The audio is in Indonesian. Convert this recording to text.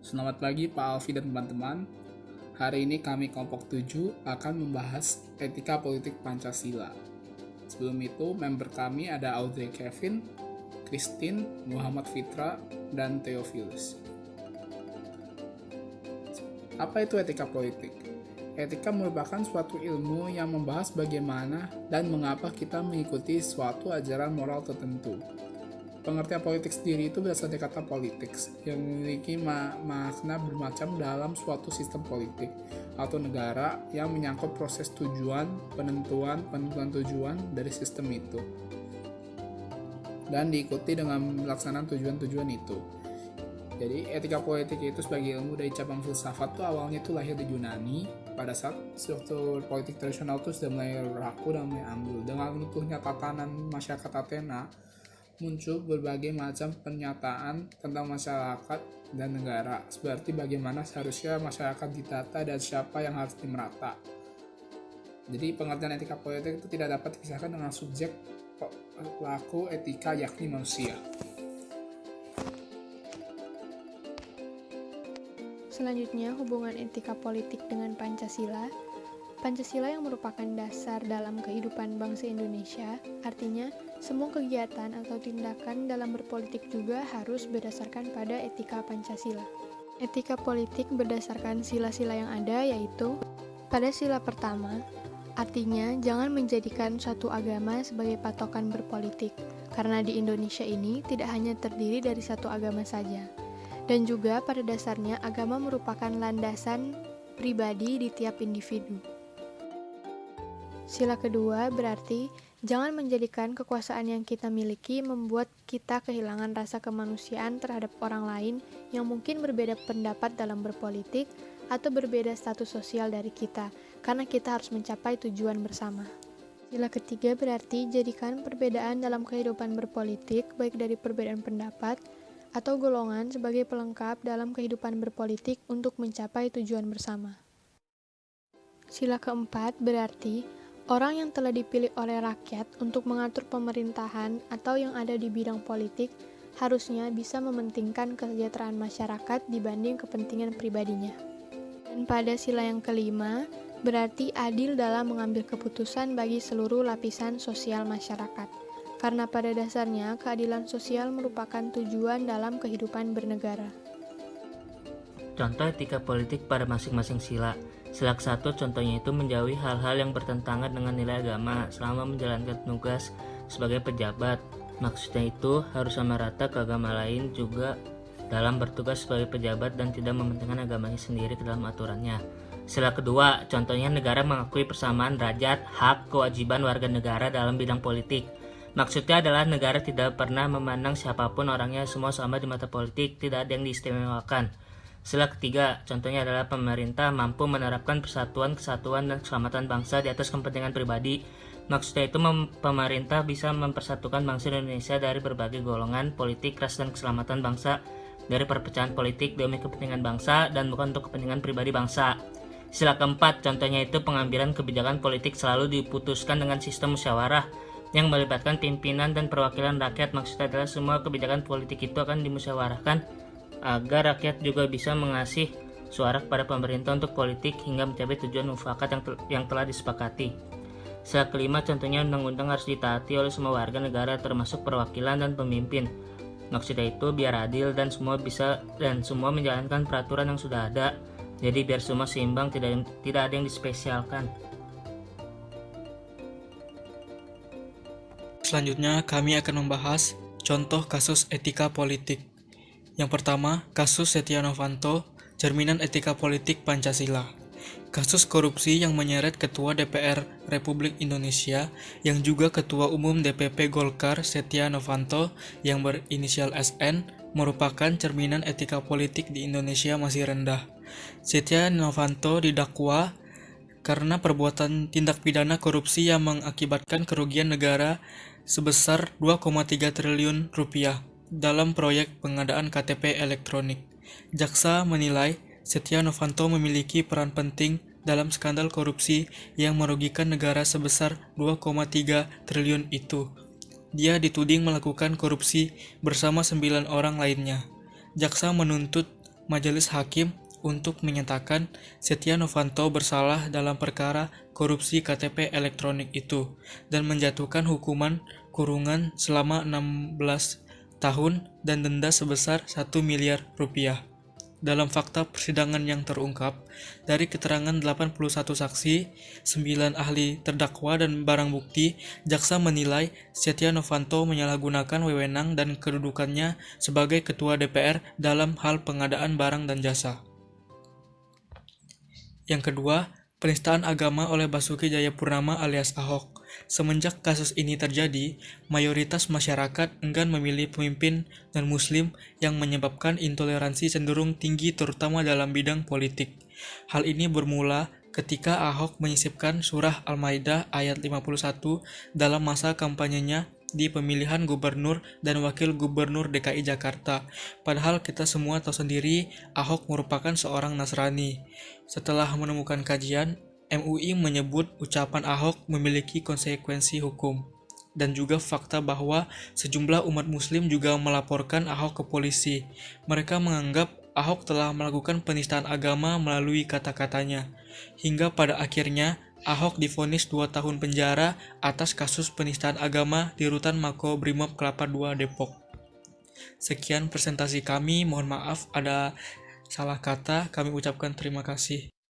Selamat pagi Pak Alfi dan teman-teman. Hari ini kami kelompok 7 akan membahas etika politik Pancasila. Sebelum itu, member kami ada Audrey Kevin, Christine, Muhammad Fitra, dan Theophilus. Apa itu etika politik? Etika merupakan suatu ilmu yang membahas bagaimana dan mengapa kita mengikuti suatu ajaran moral tertentu. Pengertian politik sendiri itu berasal dari kata politics yang memiliki makna bermacam dalam suatu sistem politik atau negara yang menyangkut proses penentuan tujuan dari sistem itu dan diikuti dengan melaksanaan tujuan-tujuan itu. Jadi etika politik itu sebagai ilmu dari cabang filsafat tuh awalnya itu lahir di Yunani pada saat struktur politik tradisional itu sudah mulai rapuh dan mulai ambruk. Dengan runtuhnya tatanan masyarakat Athena, muncul berbagai macam pernyataan tentang masyarakat dan negara, seperti bagaimana seharusnya masyarakat ditata dan siapa yang harus dimerata. Jadi pengertian etika politik itu tidak dapat dipisahkan dengan subjek pelaku etika, yakni manusia. Selanjutnya, hubungan etika politik dengan Pancasila. Pancasila yang merupakan dasar dalam kehidupan bangsa Indonesia, artinya semua kegiatan atau tindakan dalam berpolitik juga harus berdasarkan pada etika Pancasila. Etika politik berdasarkan sila-sila yang ada, yaitu pada sila pertama, artinya jangan menjadikan suatu agama sebagai patokan berpolitik, karena di Indonesia ini tidak hanya terdiri dari satu agama saja. Dan juga pada dasarnya agama merupakan landasan pribadi di tiap individu. Sila kedua berarti jangan menjadikan kekuasaan yang kita miliki membuat kita kehilangan rasa kemanusiaan terhadap orang lain yang mungkin berbeda pendapat dalam berpolitik atau berbeda status sosial dari kita, karena kita harus mencapai tujuan bersama. Sila ketiga berarti jadikan perbedaan dalam kehidupan berpolitik, baik dari perbedaan pendapat atau golongan, sebagai pelengkap dalam kehidupan berpolitik untuk mencapai tujuan bersama. Sila keempat berarti orang yang telah dipilih oleh rakyat untuk mengatur pemerintahan atau yang ada di bidang politik harusnya bisa mementingkan kesejahteraan masyarakat dibanding kepentingan pribadinya. Dan pada sila yang kelima, berarti adil dalam mengambil keputusan bagi seluruh lapisan sosial masyarakat. Karena pada dasarnya keadilan sosial merupakan tujuan dalam kehidupan bernegara. Contoh etika politik pada masing-masing sila. Sila ke-1 contohnya itu menjauhi hal-hal yang bertentangan dengan nilai agama selama menjalankan tugas sebagai pejabat. Maksudnya itu harus sama rata ke agama lain juga dalam bertugas sebagai pejabat dan tidak mementingkan agamanya sendiri ke dalam aturannya. Sila kedua, contohnya negara mengakui persamaan derajat, hak, kewajiban warga negara dalam bidang politik. Maksudnya adalah negara tidak pernah memandang siapapun orangnya, semua sama di mata politik, tidak ada yang diistimewakan. Sila ketiga, contohnya adalah pemerintah mampu menerapkan persatuan, kesatuan, dan keselamatan bangsa di atas kepentingan pribadi. Maksudnya itu pemerintah bisa mempersatukan bangsa Indonesia dari berbagai golongan politik, ras, dan keselamatan bangsa dari perpecahan politik demi kepentingan bangsa dan bukan untuk kepentingan pribadi bangsa. Sila keempat, contohnya itu pengambilan kebijakan politik selalu diputuskan dengan sistem musyawarah yang melibatkan pimpinan dan perwakilan rakyat. Maksudnya adalah semua kebijakan politik itu akan dimusyawarahkan agar rakyat juga bisa mengasih suara kepada pemerintah untuk politik hingga mencapai tujuan mufakat yang telah disepakati. Sila kelima, contohnya undang-undang harus ditaati oleh semua warga negara termasuk perwakilan dan pemimpin. Maksudnya itu biar adil dan semua menjalankan peraturan yang sudah ada. Jadi biar semua seimbang, tidak ada yang dispesialkan. Selanjutnya, kami akan membahas contoh kasus etika politik. Yang pertama, kasus Setia Novanto, cerminan etika politik Pancasila. Kasus korupsi yang menyeret Ketua DPR Republik Indonesia yang juga Ketua Umum DPP Golkar Setia Novanto yang berinisial SN merupakan cerminan etika politik di Indonesia masih rendah. Setia Novanto didakwa karena perbuatan tindak pidana korupsi yang mengakibatkan kerugian negara sebesar 2,3 triliun rupiah dalam proyek pengadaan KTP elektronik. Jaksa menilai Setia Novanto memiliki peran penting dalam skandal korupsi yang merugikan negara sebesar 2,3 triliun itu. Dia dituding melakukan korupsi bersama 9 orang lainnya. Jaksa menuntut majelis hakim untuk menyatakan Setia Novanto bersalah dalam perkara korupsi KTP elektronik itu dan menjatuhkan hukuman kurungan selama 16 tahun dan denda sebesar 1 miliar rupiah. Dalam fakta persidangan yang terungkap, dari keterangan 81 saksi, 9 ahli terdakwa dan barang bukti, jaksa menilai Setia Novanto menyalahgunakan wewenang dan kedudukannya sebagai ketua DPR dalam hal pengadaan barang dan jasa. Yang kedua, penistaan agama oleh Basuki Cahayapurnama alias Ahok. Semenjak kasus ini terjadi, mayoritas masyarakat enggan memilih pemimpin non-muslim yang menyebabkan intoleransi cenderung tinggi terutama dalam bidang politik. Hal ini bermula ketika Ahok menyisipkan surah Al-Maidah ayat 51 dalam masa kampanyenya di pemilihan gubernur dan wakil gubernur DKI Jakarta. Padahal kita semua tahu sendiri Ahok merupakan seorang Nasrani. Setelah menemukan kajian, MUI menyebut ucapan Ahok memiliki konsekuensi hukum. Dan juga fakta bahwa sejumlah umat muslim juga melaporkan Ahok ke polisi. Mereka menganggap Ahok telah melakukan penistaan agama melalui kata-katanya. Hingga pada akhirnya Ahok divonis 2 tahun penjara atas kasus penistaan agama di Rutan Mako Brimob Kelapa II Depok. Sekian presentasi kami, mohon maaf ada salah kata, kami ucapkan terima kasih.